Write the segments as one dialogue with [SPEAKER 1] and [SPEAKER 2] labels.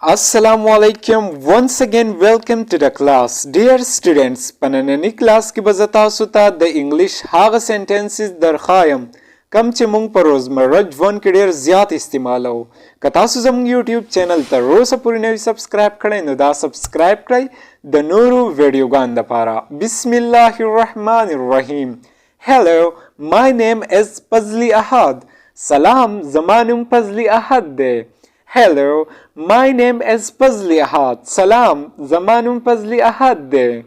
[SPEAKER 1] Assalamu alaikum. Once again welcome to the class. Dear students, پنننی کلاس کې به زه تاسو ته د انګلیش هغه سنټنسز درخوایم کم چې مونږ په روزمره ژوند کې ډېر زیات استعمالو. که تاسو زموږ یوټیوب چینل ته تر اوسه پورې نه وي سبسکرایب کړی نو دا سبسکرایب کړئ د نورو ویډیوګانو دپاره. بسم الله الرحمن الرحیم. Hello, my name is Fazli Ahad. سلام، زما نوم فضلی احد دی. Hello, my name is Fazli Ahad. Salam, zamanum Fazli Ahad de.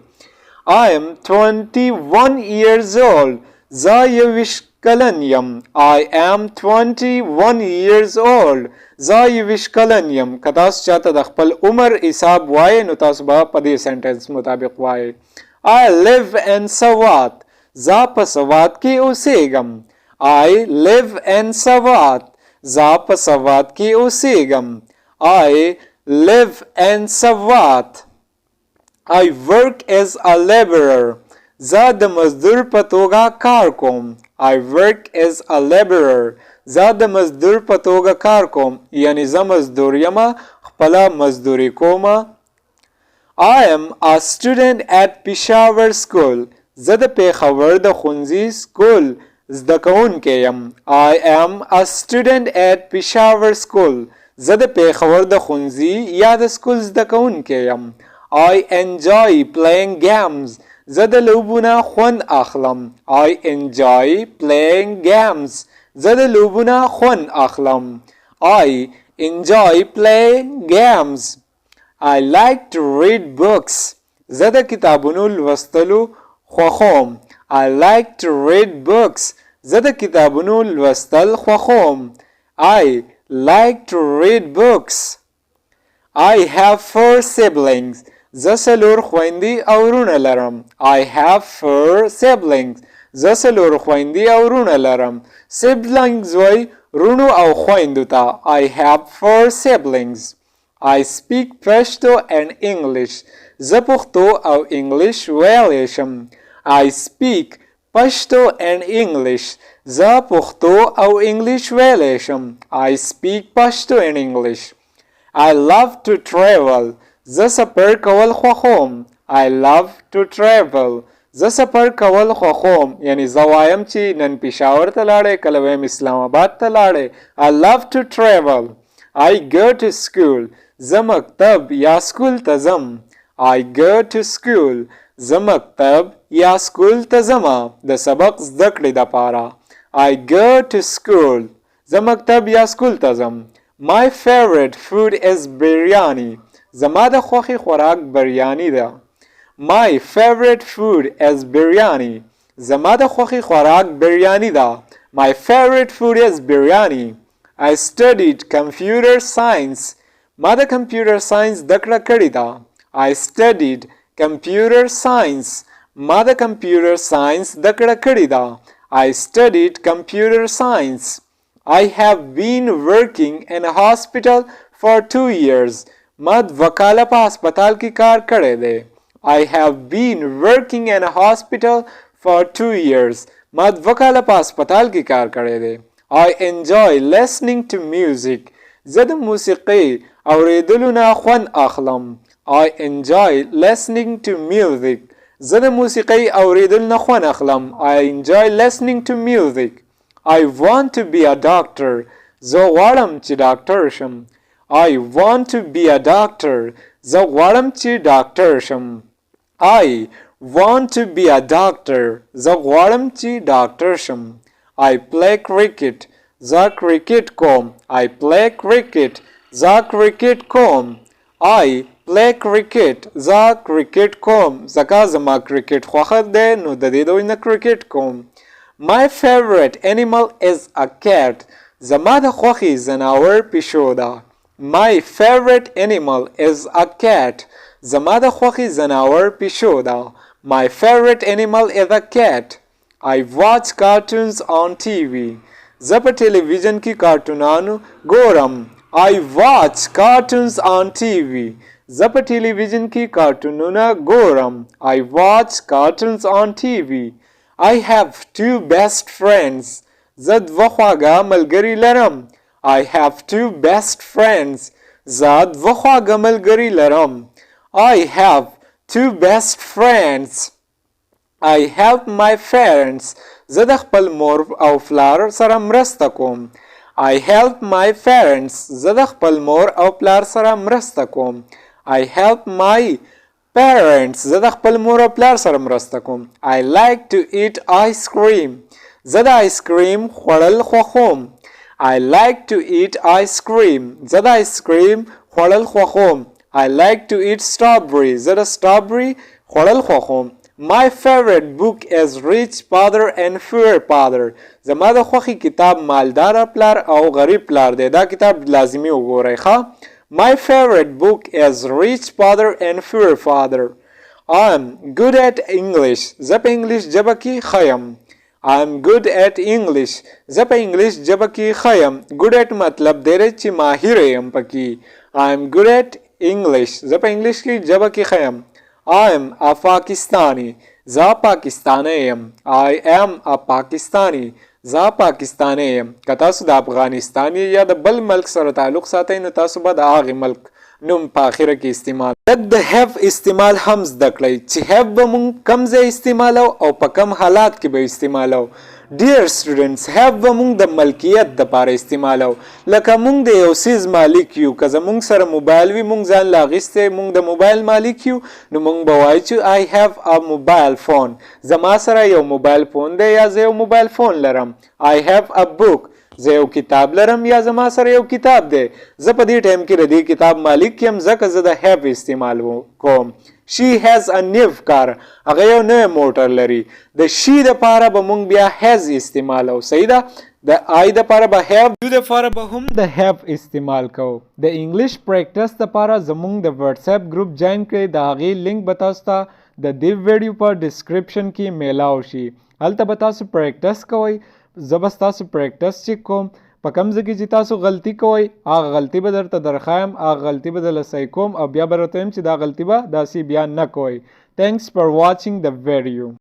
[SPEAKER 1] I am 21 years old. Zayavish kalanyam. I am 21 years old. Zayavish kalanyam. Katas chata da khpal umar isab waye no tasu ba padi sentence mutabiq waye. I live in Sawat. Za pa Sawat ki osegam. I live in Sawat. زه په سوات کې اوسېږم. I live in Sawat. I work as a laborer. زه د مزدور په توګه کار کوم. I work as a laborer. زه د مزدور په توګه کار کوم. یعنی زه مزدور یم، خپله مزدوري کوم. I am a student at Peshawar School. زه د پېښور د ښوونځي سکول زده کوونکی یم. I am a student at Peshawar School. زه د پېښور د ښوونځي یا د سکول زده کوونکی یم. I enjoy playing games. زه د لوبو نه خوند اخلم. I enjoy playing games. زه د لوبو نه خوند اخلم. I enjoy playing games. I like to read books. زه د کتابونو لوستلو خوښوم. I like to read books. زه د کتابونو لوستل خوښوم. I like to read books. I have 4 siblings. زه څلور خویندې او وروڼه لرم. I have 4 siblings. زه څلور خویندې او وروڼه لرم. Siblings وایي وروڼو او خویندو ته. I have 4 siblings. I speak Pashto and English. زه پښتو او انګلیش ویلی شم. I speak Pashto and English. زه پښتو او انګلیش ویلی شم. I speak Pashto and English. I love to travel. زه سفر کول خوښوم. I love to travel. زه سفر کول خوښوم. یعنی زه وایم چې نن پېښور ته لاړې، کله وایم اسلام آباد ته لاړې. I love to travel. I go to school. زه مکتب یا سکول ته ځم. I go to school. زه مکتب یا سکول ته ځم د سبق زده کړې دپاره. I go to school. زه مکتب یا سکول ته ځم. My favorite food is biryani. زما د خوښې خوراک بریاني ده. My favorite food is biryani. زما د خوښې خوراک بریاني ده. My favorite food is biryani. I studied computer science. ما د کمپیوټر ساینس زده کړه کړې ده. I studied computer science. ما د کمپیوټر ساینس زده کړه کړې ده. I studied computer science. I have been working in a hospital for 2 years. ما 2 کاله په هسپتال کې کار کړی دی. I have been working in a hospital for 2 years. ما 2 کاله په هسپتال کې کار کړی دی. I enjoy listening to music. زه د موسیقۍ اورېدلو نه خوند اخلم. I enjoy listening to music. زه د موسیقۍ اورېدلو نه خوند اخلم. I enjoy listening to music. I want to be a doctor. زه غواړم چې ډاکټر شم. I want to be a doctor. زه غواړم چې ډاکټر شم. I want to be a doctor. زه غواړم چې ډاکټر شم. I play cricket. زه کرکټ کوم. I play cricket. زه کرکټ کوم. I play cricket. زه کرکټ کوم. ځکه زما کرکټ خوښه دی نو د دې د وجې نه کرکټ کوم. My favorite animal is a cat. زما د خوښې ځناور پیشو ده. My favorite animal is a cat. زما د خوښې ځناور پیشو ده. My favorite animal is a cat. I watch cartoons on TV. زه په ټلویزیون کې کارټونانو ګورم. I watch cartoons on TV. زه په ټلویزیون کې کارټونونه ګورم. I watch cartoons on TV. I have 2 best friends. زه 2 خواږه ملګري لرم. I have 2 best friends. زه دوه خواږه ملګري لرم. I have two best friends. I help my parents. زه د خپل مور او پلار سره مرسته کوم. I help my parents. زه د خپل مور او پلار سره مرسته کوم. I help my parents. زه د خپل مور او پلار سره مرسته کوم. I like to eat ice cream. زه د آیس کریم خوړل خوښوم. I like to eat ice cream. زه د آیس کریم خوړل خوښوم. I like to eat strawberry. زه د strawberry خوړل خوښوم. My favorite book is Rich Father and Poor Father. زما د خوښي کتاب مالدار پلار او غریب پلار دی. دا کتاب لازمي وګورئ ښه. My favorite book is Rich Father and Poor Father. I'm good at English. زه په انګلیش ژبه کې ښه یم. I'm good at English. زه په انګلیش ژبه کې ښه یم. Good at مطلب دی چې ماهر یم پکې. I'm good at English. زه په انګلیش کې ژبه کې ښه یم. I'm a Pakistani. زه پاکستانی یم. I am a Pakistani. زه پاکستانی یم. که تاسو د افغانستان یا د بل ملک سره تعلق ساتئ نو تاسو به د هغې ملک نوم په آخره کې استعمال د have استعمال هم زده کړئ چې have به مونږ کم ځای استعمالو او په کم حالات کې به استعمالو. Dear students, have به مونږ د ملکیت دپاره استعمالو. لکه مونږ د یو څیز مالک یو. که زمونږ سره موبایل وي مونږ ځان له اخیستی مونږ د موبایل مالک یو نو مونږ به وایو چې I have a mobile phone. زما سره یو موبایل فون دی یا زه یو موبایل فون لرم. I have a book. زه یو کتاب لرم یا زما سره یو کتاب دی. زه په دې ټایم کې د دې کتاب مالک یم ځکه زه د have استعمال کوم. She has a new car. هغه یو نوی موټر لري. د she دپاره به مونږ بیا has استعمالو. صحیح ده؟ د I دپاره به have. do دپاره به هم د have استعمال کوو. د انګلیش پریکټس دپاره زمونږ د واتساپ ګروپ جوین کړئ. د هغې لینک به تاسو ته د دې ویډیو په ډسکرپشن کې میلاو شي. هلته به تاسو پریکټس کوئ. زه به ستاسو پریکټس چیک کوم. په کوم ځای کې چې تاسو غلطي کوئ هغه غلطي به درته درښایم. هغه غلطي به درله صحیح کوم او بیا به راته وایم چې دا غلطي به داسې بیا نه کوئ. Thanks for watching the video.